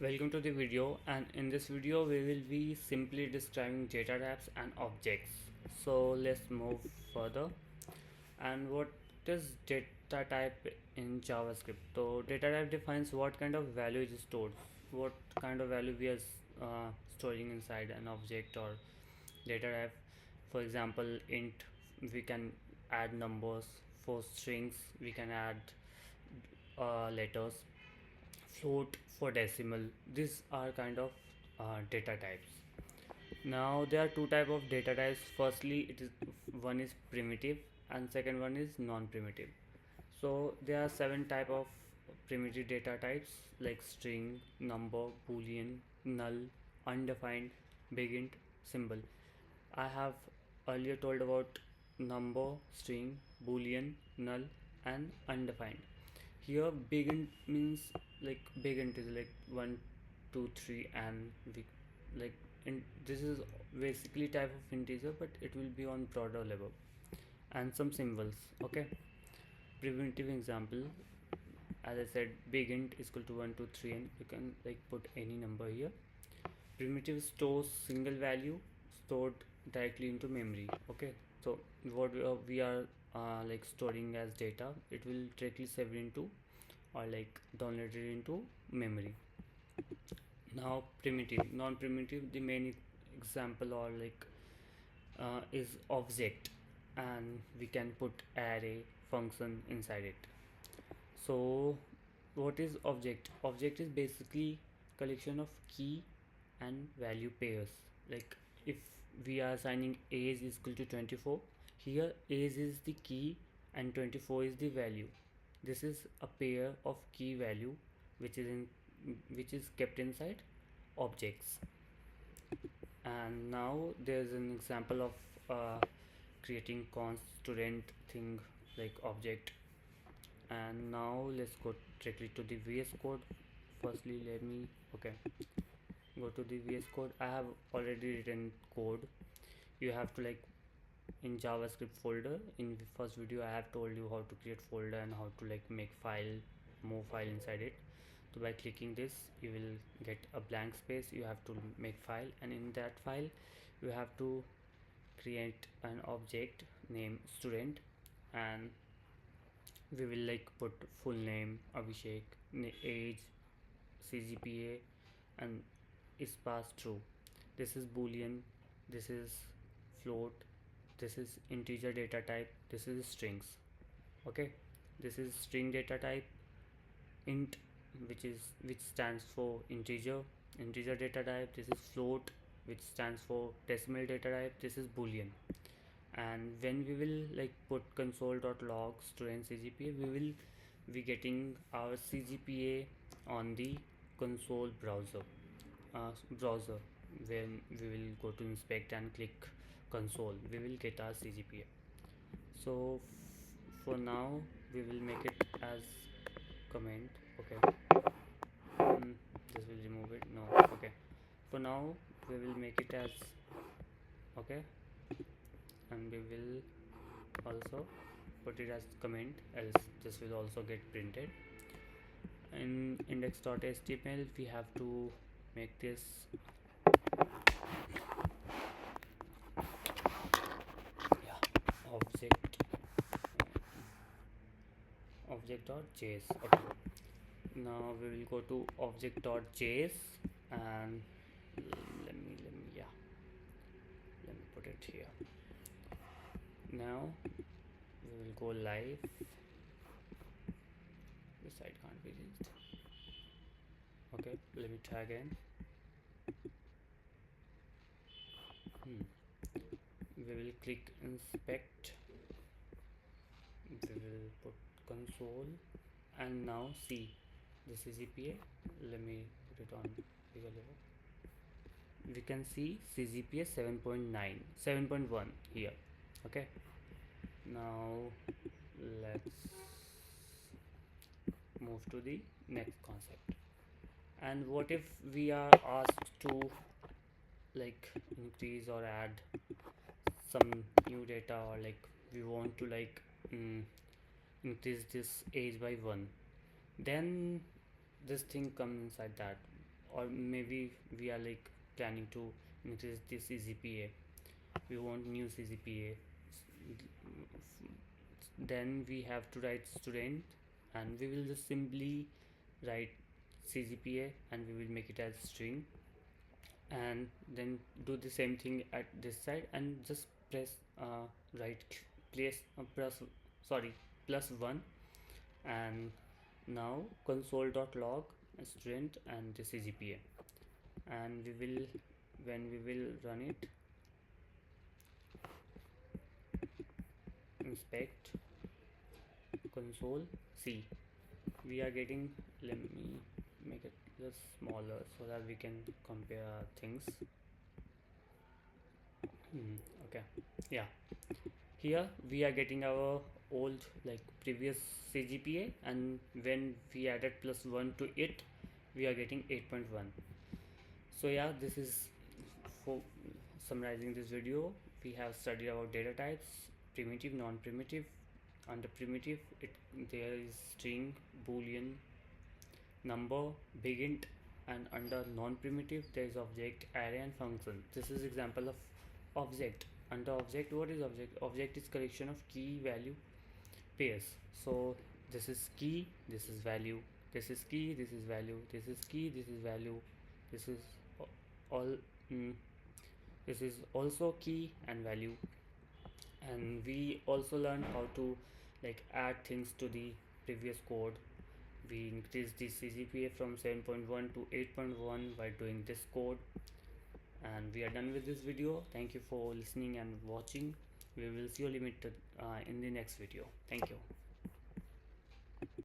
Welcome to the video, and in this video we will be simply describing data types and objects. So let's move further. And what is data type in JavaScript? So data type defines what kind of value is stored, what kind of value we are storing inside an object or data type. For example, int, we can add numbers. For strings we can add letters. Float for decimal. These are kind of data types. Now there are two type of data types. Firstly, it is one is primitive and second one is non-primitive. So there are seven type of primitive data types like string, number, boolean, null, undefined, BigInt, symbol. I have earlier told about number, string, boolean, null, and undefined. Here BigInt means like BigInt is like 1 2 3, and we like in this is basically type of integer, but it will be on broader level. And some symbols. Okay, primitive example, as I said, BigInt is equal to 1 2 3, and you can like put any number here. Primitive stores single value stored directly into memory. Okay, so what we are like storing as data, it will directly save it into or like downloaded into memory. Now primitive, non-primitive, the main example or like is object, and we can put array function inside it. So what is object? Object is basically collection of key and value pairs. Like if we are assigning age is equal to 24, here age is the key and 24 is the value. This is a pair of key value which is in which is kept inside objects. And now there's an example of creating const student thing like object. And now let's go directly to the VS Code. Firstly, let me go to the VS Code. I have already written code. You have to like in JavaScript folder. In the first video I have told you how to create folder and how to like make file, move file inside it. So by clicking this you will get a blank space. You have to make file, and in that file you have to create an object named student, and we will like put full name Abhishek, age, CGPA, and is passed true. This is boolean, this is float, this is integer data type, this is strings. Okay, this is string data type, int, which stands for integer data type. This is float, which stands for decimal data type. This is boolean. And when we will like put console.log student CGPA, we will be getting our CGPA on the console browser. When we will go to inspect and click console, we will get our CGPA. So for now we will make it as comment. Okay, this will remove it. No, okay, for now we will make it as okay, and we will also put it as comment, else this will also get printed. In index.html we have to make this object object.js. Okay, now we will go to object.js, and let me put it here. Now we will go live. This side can't be reached. Okay, let me try again. We will click inspect, we will put console, and now see the CGPA. Let me put it on bigger level. We can see CGPA 7.9, 7.1 here. Okay, now let's move to the next concept. And what if we are asked to like increase or add some new data, or like we want to like increase this age by 1, then this thing comes inside that. or maybe we are like planning to increase the CGPA. We want new CGPA. Then we have to write student, and we will just simply write CGPA and we will make it as string, and then do the same thing at this side and just press right place plus sorry plus 1, and now console.log student and the CGPA, and we will, when we will run it, inspect console, see we are getting, let me make it just smaller so that we can compare things. Okay, yeah, here we are getting our old like previous CGPA, and when we added plus 1 to it we are getting 8.1. So yeah, this is for summarizing this video. We have studied about data types: primitive, non-primitive. Under primitive, there is string, boolean, number, BigInt, and under non-primitive there is object, array, and function. This is example of object. Under object, what is object? Object is collection of key value pairs. So this is key, this is value, this is key, this is value, this is key, this is value, this is all mm, this is also key and value. And we also learned how to like add things to the previous code. We increased the CGPA from 7.1 to 8.1 by doing this code. And we are done with this video. Thank you for listening and watching. We will see you limited in the next video. Thank you.